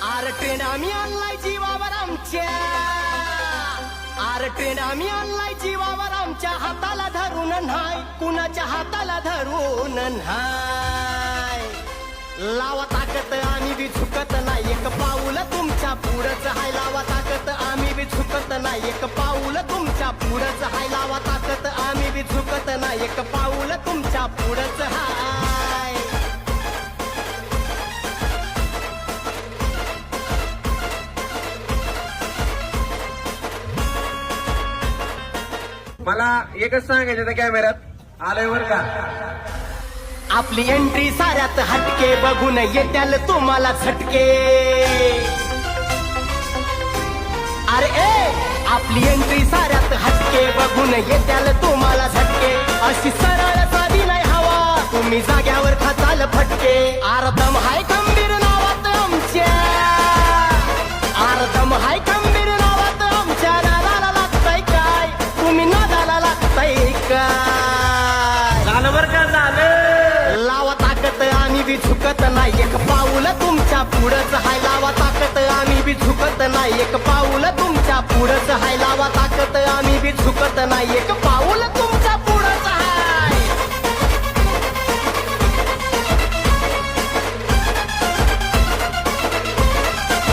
Train आम्ही आणलाय जीवावर आमच्या, ट्रेन आम्ही आणलाय जीवावर आमच्या, हाताला धरून न्हाय कुणाच्या हाताला धरून न्हाय. लावा ताकत आम्ही बी झुकत नाही, एक पाऊल तुमच्या पुढंच हाय. लावा ताकत आम्ही बी झुकत नाही, एक पाऊल तुमच्या पुढंच हाय. लावा ताकत आम्ही बी झुकत नाही, एक पाऊल तुमच्या पुढंच हाय. मला एकच सांगायचं त्या कॅमेऱ्यात आलंय बर का. आपली एंट्री साऱ्यात हटके, बघून येत्याल तुम्हाला झटके. अरे ए आपली एंट्री साऱ्यात हटके, बघून येत्याल तुम्हाला झटके. अशी सरळ साधी नाही हवा, तुम्ही जाग्यावर खाताल फटके. आरदम हाय खंबीर नावात आमच्या, आरदम हाय खंबीर नावात आमच्या. नादाला लागताय काय तुम्ही, नादाला लागताय काय. झालं बर का झालं. लावा ताकत आम्ही बी झुकत नाही, एक पाऊल तुमच्या पुढंच हाय. लावा ताकत आम्ही बी झुकत नाही, एक पाऊल तुमच्या पुढंच हाय. लावा ताकत आम्ही बी झुकत नाही, एक पाऊल